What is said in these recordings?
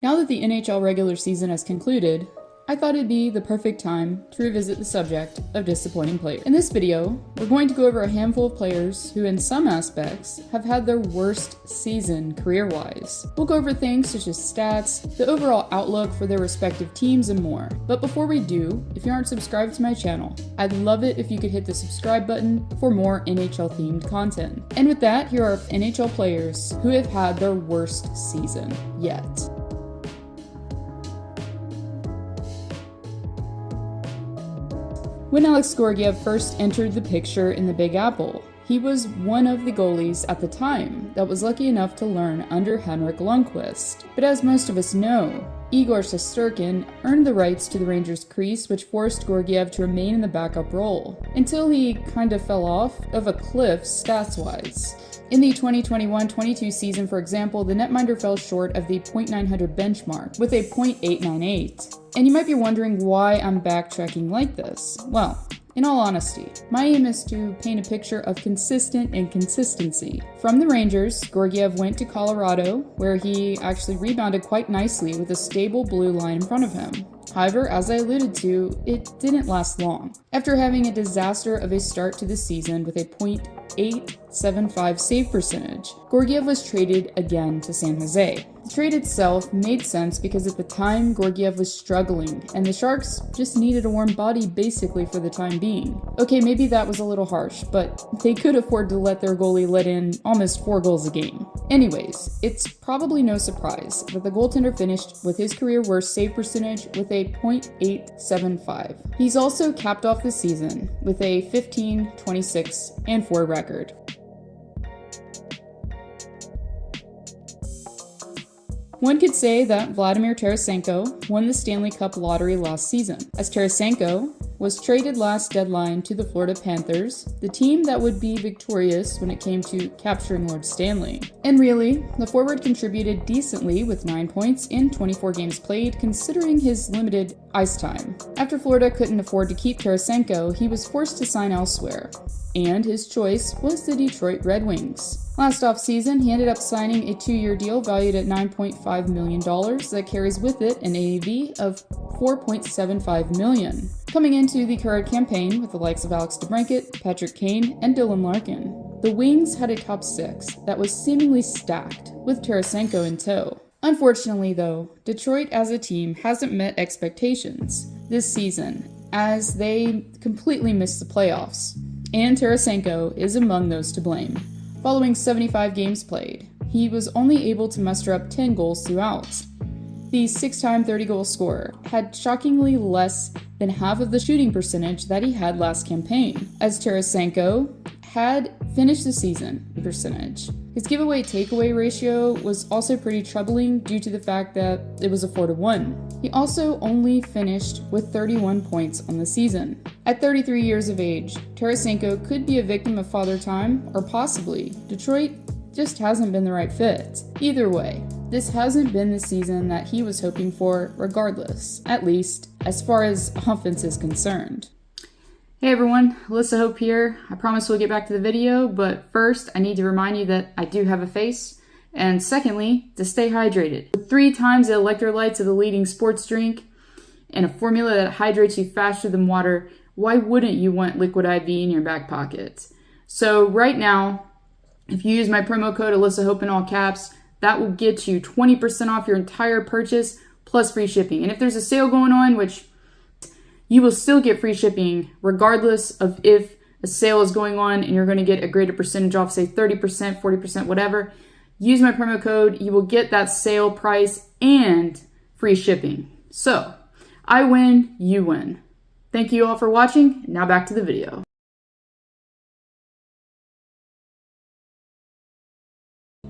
Now that the NHL regular season has concluded, I thought it'd be the perfect time to revisit the subject of disappointing players. In this video, we're going to go over a handful of players who in some aspects have had their worst season career-wise. We'll go over things such as stats, the overall outlook for their respective teams, and more. But before we do, if you aren't subscribed to my channel, I'd love it if you could hit the subscribe button for more NHL-themed content. And with that, here are NHL players who have had their worst season yet. When Alex Georgiev first entered the picture in the Big Apple, he was one of the goalies at the time that was lucky enough to learn under Henrik Lundqvist. But as most of us know, Igor Shesterkin earned the rights to the Rangers' crease, which forced Georgiev to remain in the backup role, until he kind of fell off of a cliff stats-wise. In the 2021-22 season, for example, the netminder fell short of the .900 benchmark with a .898. And you might be wondering why I'm backtracking like this. Well, in all honesty, my aim is to paint a picture of consistent inconsistency. From the Rangers, Georgiev went to Colorado, where he actually rebounded quite nicely with a stable blue line in front of him. However, as I alluded to, it didn't last long. After having a disaster of a start to the season with a .875 save percentage, Georgiev was traded again to San Jose. The trade itself made sense because at the time Georgiev was struggling, and the Sharks just needed a warm body basically for the time being. Okay, maybe that was a little harsh, but they could afford to let their goalie let in almost 4 goals a game. Anyways, it's probably no surprise that the goaltender finished with his career worst save percentage with a .875. He's also capped off the season with a 15, 26, and 4 record. One could say that Vladimir Tarasenko won the Stanley Cup lottery last season, as Tarasenko was traded last deadline to the Florida Panthers, the team that would be victorious when it came to capturing Lord Stanley. And really, the forward contributed decently with 9 points in 24 games played, considering his limited ice time. After Florida couldn't afford to keep Tarasenko, he was forced to sign elsewhere, and his choice was the Detroit Red Wings. Last offseason, he ended up signing a 2-year deal valued at $9.5 million that carries with it an AAV of $4.75 million. Coming into the current campaign with the likes of Alex DeBrincat, Patrick Kane, and Dylan Larkin, the Wings had a top 6 that was seemingly stacked, with Tarasenko in tow. Unfortunately though, Detroit as a team hasn't met expectations this season, as they completely missed the playoffs, and Tarasenko is among those to blame. Following 75 games played, he was only able to muster up 10 goals throughout. The 6-time 30-goal scorer had shockingly less than half of the shooting percentage that he had last campaign, as Tarasenko had finished the season percentage. His giveaway-takeaway ratio was also pretty troubling due to the fact that it was a 4-to-1. He also only finished with 31 points on the season. At 33 years of age, Tarasenko could be a victim of father time, or possibly Detroit just hasn't been the right fit. Either way, this hasn't been the season that he was hoping for regardless, at least as far as offense is concerned. Hey everyone, Alyssa Hope here. I promise we'll get back to the video, but first I need to remind you that I do have a face, and secondly, to stay hydrated. With 3 times the electrolytes of the leading sports drink, and a formula that hydrates you faster than water, why wouldn't you want Liquid IV in your back pocket? So right now, if you use my promo code Alyssa Hope in all caps, that will get you 20% off your entire purchase plus free shipping. And if there's a sale going on, which you will still get free shipping regardless of if a sale is going on and you're going to get a greater percentage off, say 30%, 40%, whatever. Use my promo code. You will get that sale price and free shipping. So, I win, you win. Thank you all for watching. Now back to the video.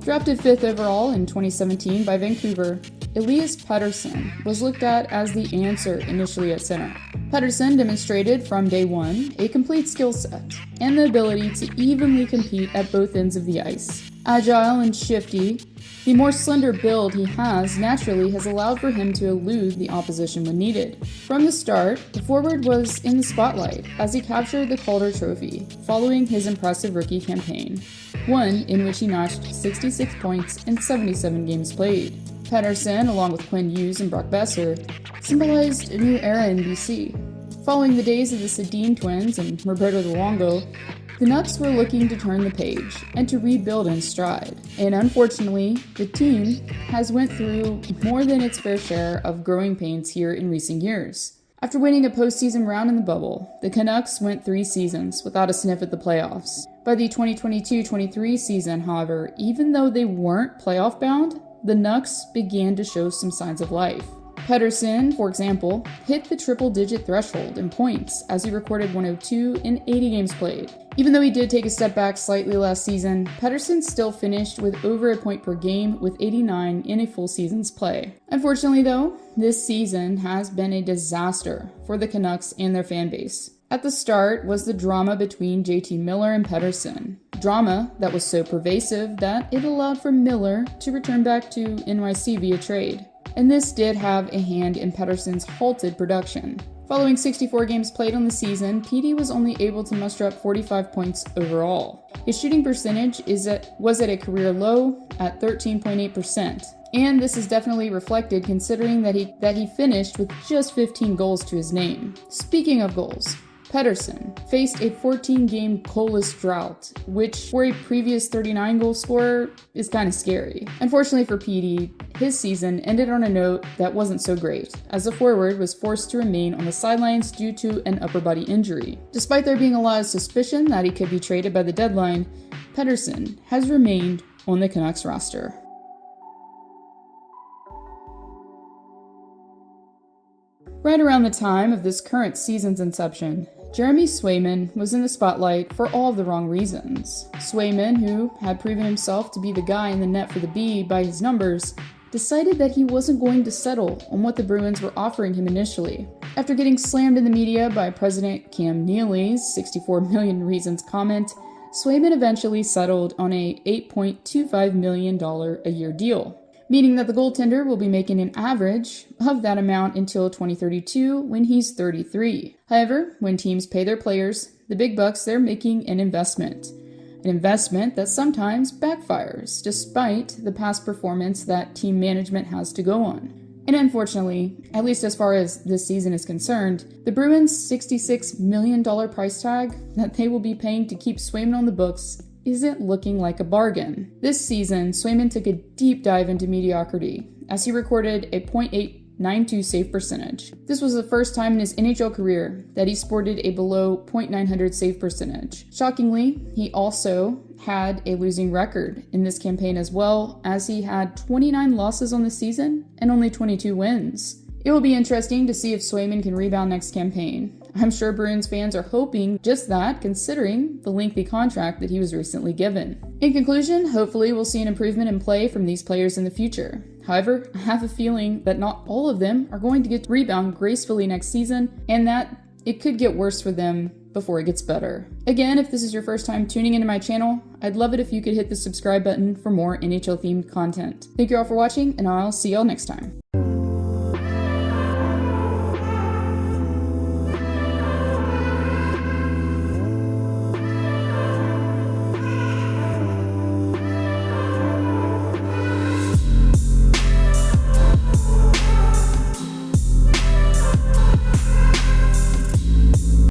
Drafted 5th overall in 2017 by Vancouver, Elias Pettersson was looked at as the answer initially at center. Pettersson demonstrated from day one a complete skill set and the ability to evenly compete at both ends of the ice. Agile and shifty, the more slender build he has naturally has allowed for him to elude the opposition when needed. From the start, the forward was in the spotlight as he captured the Calder Trophy following his impressive rookie campaign, one in which he notched 66 points in 77 games played. Pettersson, along with Quinn Hughes and Brock Besser, symbolized a new era in BC. Following the days of the Sedin twins and Roberto Luongo, the Canucks were looking to turn the page and to rebuild in stride. And unfortunately, the team has went through more than its fair share of growing pains here in recent years. After winning a postseason round in the bubble, the Canucks went 3 seasons without a sniff at the playoffs. By the 2022-23 season, however, even though they weren't playoff bound, the Canucks began to show some signs of life. Pettersson, for example, hit the triple-digit threshold in points as he recorded 102 in 80 games played. Even though he did take a step back slightly last season, Pettersson still finished with over a point per game with 89 in a full season's play. Unfortunately though, this season has been a disaster for the Canucks and their fan base. At the start was the drama between JT Miller and Pettersson. Drama that was so pervasive that it allowed for Miller to return back to NYC via trade. And this did have a hand in Pettersson's halted production. Following 64 games played on the season, PD was only able to muster up 45 points overall. His shooting percentage was at a career low at 13.8%. And this is definitely reflected considering that he finished with just 15 goals to his name. Speaking of goals, Pettersson faced a 14-game goalless drought, which for a previous 39-goal scorer is kind of scary. Unfortunately for PD, his season ended on a note that wasn't so great, as the forward was forced to remain on the sidelines due to an upper body injury. Despite there being a lot of suspicion that he could be traded by the deadline, Pettersson has remained on the Canucks roster. Right around the time of this current season's inception, Jeremy Swayman was in the spotlight for all of the wrong reasons. Swayman, who had proven himself to be the guy in the net for the B by his numbers, decided that he wasn't going to settle on what the Bruins were offering him initially. After getting slammed in the media by President Cam Neely's 64 million reasons comment, Swayman eventually settled on a $8.25 million a year deal, meaning that the goaltender will be making an average of that amount until 2032 when he's 33. However, when teams pay their players the big bucks, they're making an investment that sometimes backfires despite the past performance that team management has to go on. And unfortunately, at least as far as this season is concerned, the Bruins' $66 million price tag that they will be paying to keep Swayman on the books isn't looking like a bargain. This season, Swayman took a deep dive into mediocrity as he recorded a .892 save percentage. This was the first time in his NHL career that he sported a below .900 save percentage. Shockingly, he also had a losing record in this campaign as well, as he had 29 losses on the season and only 22 wins. It will be interesting to see if Swayman can rebound next campaign. I'm sure Bruins fans are hoping just that, considering the lengthy contract that he was recently given. In conclusion, hopefully we'll see an improvement in play from these players in the future. However, I have a feeling that not all of them are going to get to rebound gracefully next season, and that it could get worse for them before it gets better. Again, if this is your first time tuning into my channel, I'd love it if you could hit the subscribe button for more NHL-themed content. Thank you all for watching, and I'll see y'all next time.